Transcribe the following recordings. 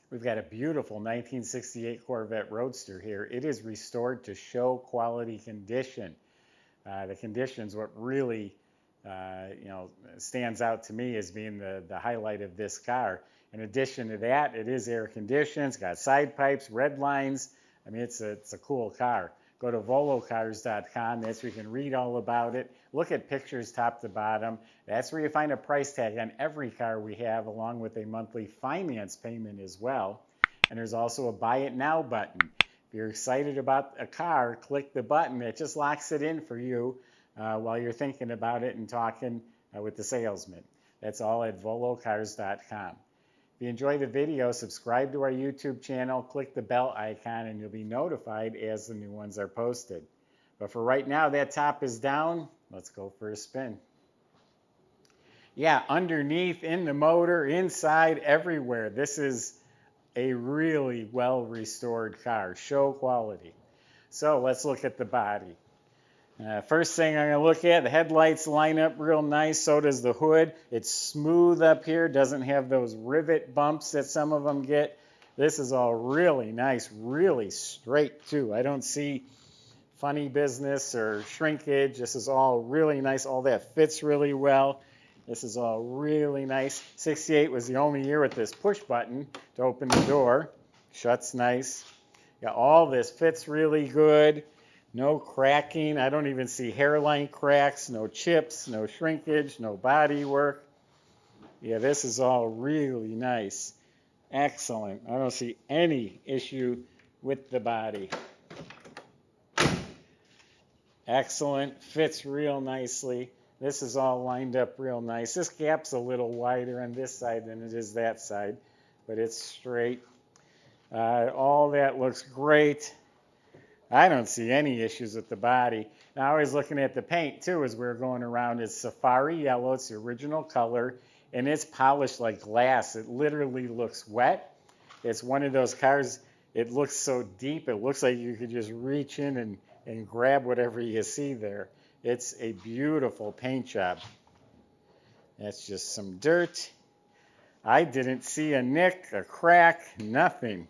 We've got a beautiful 1968 Corvette Roadster here. It is restored to show quality condition. The condition's what really stands out to me as being the highlight of this car. In addition to that, it is air conditioned. It's got side pipes, red lines. I mean, it's a cool car. Go to volocars.com. That's where you can read all about it. Look at pictures top to bottom. That's where you find a price tag on every car we have, along with a monthly finance payment as well. And there's also a buy it now button. If you're excited about a car, click the button. It just locks it in for you while you're thinking about it and talking with the salesman. That's all at volocars.com. If you enjoyed the video, subscribe to our YouTube channel, click the bell icon, and you'll be notified as the new ones are posted. But for right now, that top is down. Let's go for a spin. Yeah, underneath, in the motor, inside, everywhere. This is a really well-restored car. Show quality. So let's look at the body. First thing I'm going to look at, the headlights line up real nice, so does the hood. It's smooth up here, doesn't have those rivet bumps that some of them get. This is all really nice, really straight too. I don't see funny business or shrinkage. This is all really nice. All that fits really well. This is all really nice. 68 was the only year with this push button to open the door. Shuts nice. Yeah, all this fits really good. No cracking. I don't even see hairline cracks, no chips, no shrinkage, no body work. Yeah, this is all really nice. Excellent. I don't see any issue with the body. Excellent. Fits real nicely. This is all lined up real nice. This gap's a little wider on this side than it is that side, but it's straight. All that looks great. I don't see any issues with the body. Now, I was looking at the paint, too, as we were going around. It's Safari Yellow. It's the original color, and it's polished like glass. It literally looks wet. It's one of those cars, it looks so deep, it looks like you could just reach in and grab whatever you see there. It's a beautiful paint job. That's just some dirt. I didn't see a nick, a crack, nothing.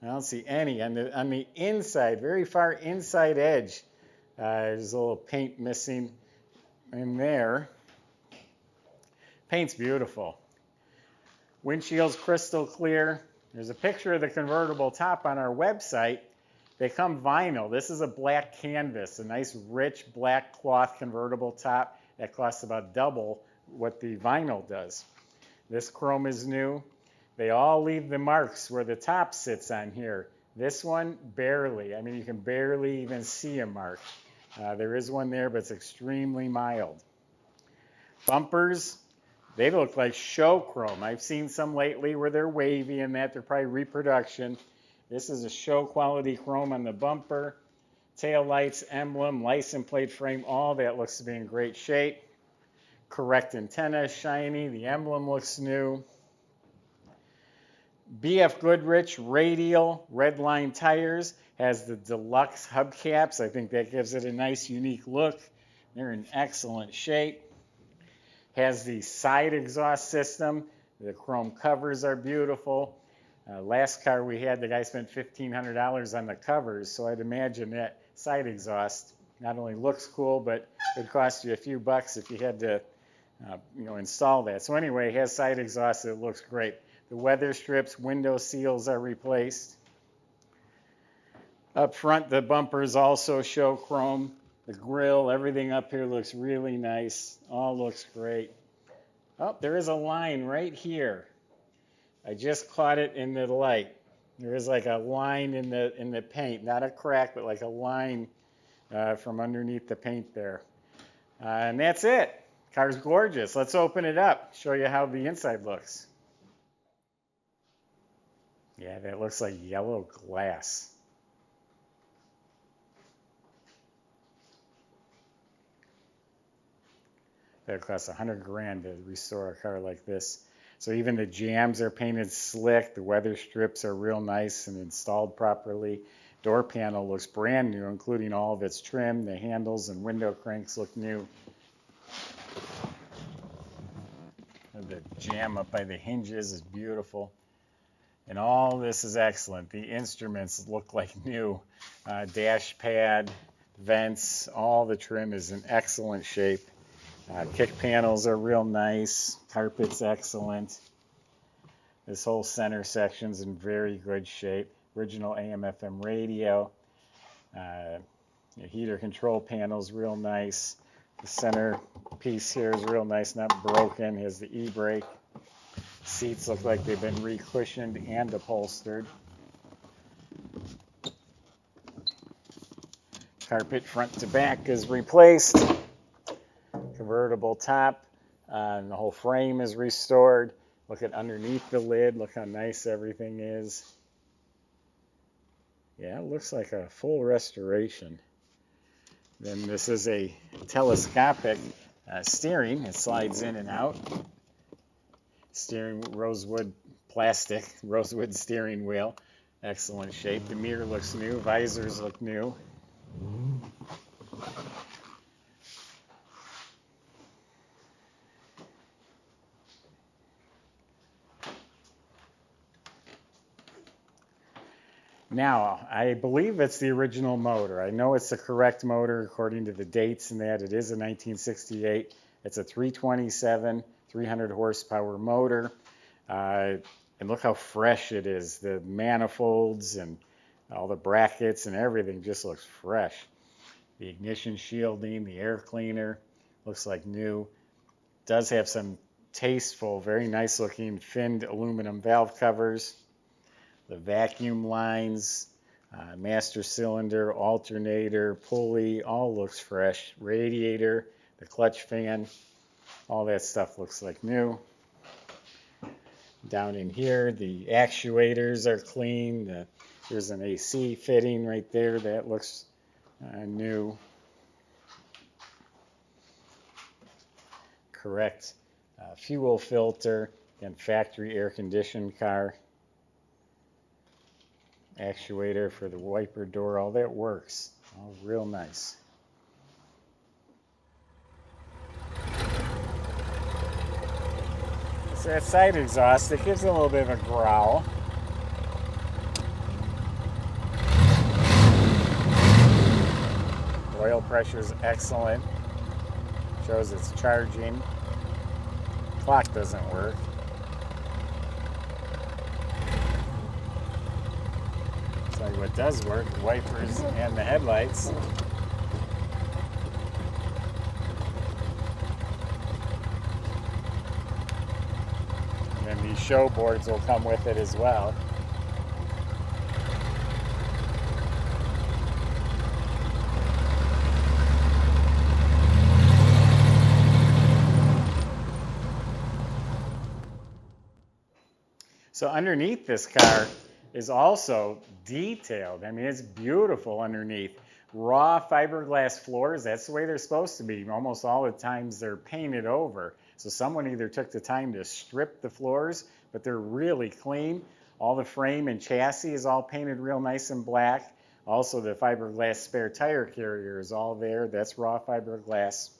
I don't see any. On the inside, very far inside edge, there's a little paint missing in there. Paint's beautiful. Windshield's crystal clear. There's a picture of the convertible top on our website. They come vinyl. This is a black canvas, a nice rich black cloth convertible top that costs about double what the vinyl does. This chrome is new. They all leave the marks where the top sits on here. This one, barely. I mean, you can barely even see a mark. There is one there, but it's extremely mild. Bumpers, they look like show chrome. I've seen some lately where they're wavy and that. They're probably reproduction. This is a show quality chrome on the bumper. Tail lights, emblem, license plate frame, all that looks to be in great shape. Correct antenna, shiny. The emblem looks new. BF Goodrich radial redline tires, has the deluxe hubcaps. I think that gives it a nice unique look. They're in excellent shape. Has the side exhaust system. The chrome covers are beautiful. Last car we had, the guy spent $1,500 on the covers, so I'd imagine that side exhaust not only looks cool, but it would cost you a few bucks if you had to install that. So anyway, it has side exhaust that looks great. The weather strips, window seals are replaced. Up front, the bumpers also show chrome. The grille, everything up here looks really nice. All looks great. Oh, there is a line right here. I just caught it in the light. There is like a line in the paint, not a crack, but like a line from underneath the paint there. And that's it. Car's gorgeous. Let's open it up, show you how the inside looks. Yeah, that looks like yellow glass. That costs $100 grand to restore a car like this. So even the jambs are painted slick. The weather strips are real nice and installed properly. Door panel looks brand new, including all of its trim. The handles and window cranks look new. The jamb up by the hinges is beautiful. And all this is excellent. The instruments look like new. Dash pad, vents, all the trim is in excellent shape. Kick panels are real nice. Carpet's excellent. This whole center section's in very good shape. Original AM/FM radio. The heater control panel's real nice. The center piece here is real nice, not broken. Has the e-brake. Seats look like they've been re-cushioned and upholstered. Carpet front to back is replaced. Convertible top, and the whole frame is restored. Look at underneath the lid. Look how nice everything is. Yeah, it looks like a full restoration. Then this is a telescopic steering. It slides in and out. Steering rosewood plastic, rosewood steering wheel. Excellent shape. The mirror looks new. Visors look new. Now, I believe it's the original motor. I know it's the correct motor according to the dates and that. It is a 1968. It's a 327, 300 horsepower motor. And look how fresh it is. The manifolds and all the brackets and everything just looks fresh. The ignition shielding, the air cleaner, looks like new. Does have some tasteful, very nice looking finned aluminum valve covers. The vacuum lines, master cylinder, alternator, pulley, all looks fresh. Radiator, the clutch fan, all that stuff looks like new. Down in here, the actuators are clean. There's an AC fitting right there. That looks new. Correct fuel filter and factory air conditioned car. Actuator for the wiper door, all that works. All real nice. So that side exhaust, it gives it a little bit of a growl. Oil pressure is excellent. Shows it's charging. Clock doesn't work. Tell you what does work, the wipers and the headlights. And then these show boards will come with it as well. So underneath this car is also detailed. I mean, it's beautiful underneath. Raw fiberglass floors, that's the way they're supposed to be. Almost all the times they're painted over. So someone either took the time to strip the floors, but they're really clean. All the frame and chassis is all painted real nice and black. Also, the fiberglass spare tire carrier is all there. That's raw fiberglass.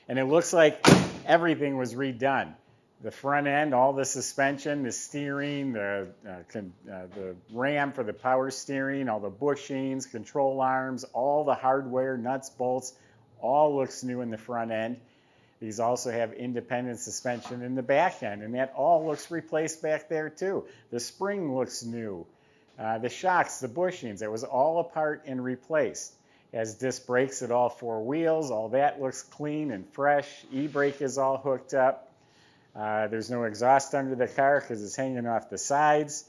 And it looks like everything was redone. The front end, all the suspension, the steering, the ram for the power steering, all the bushings, control arms, all the hardware, nuts, bolts, all looks new in the front end. These also have independent suspension in the back end, and that all looks replaced back there too. The spring looks new. The shocks, the bushings, it was all apart and replaced. It has disc brakes at all four wheels. All that looks clean and fresh. E-brake is all hooked up. There's no exhaust under the car because it's hanging off the sides.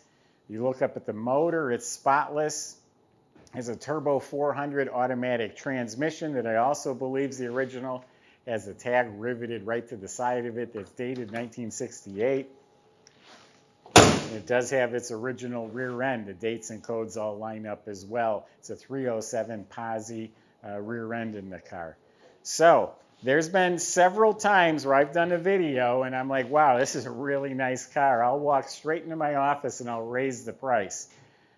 You look up at the motor, it's spotless. It has a turbo 400 automatic transmission that I also believe is the original. It has the tag riveted right to the side of it that's dated 1968. And it does have its original rear end. The dates and codes all line up as well. It's a 307 Posi rear end in the car. So there's been several times where I've done a video and I'm like, wow, this is a really nice car. I'll walk straight into my office and I'll raise the price.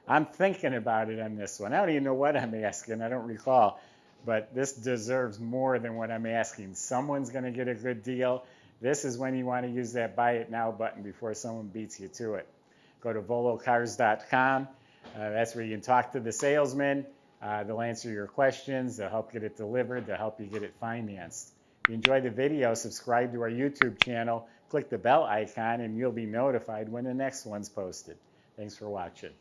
I'm thinking about it on this one. I don't even know what I'm asking. I don't recall. But this deserves more than what I'm asking. Someone's going to get a good deal. This is when you want to use that buy it now button before someone beats you to it. go to volocars.com. That's where you can talk to the salesman. They'll answer your questions. They'll help get it delivered. They'll help you get it financed. If you enjoyed the video, subscribe to our YouTube channel. Click the bell icon and you'll be notified when the next one's posted. Thanks for watching.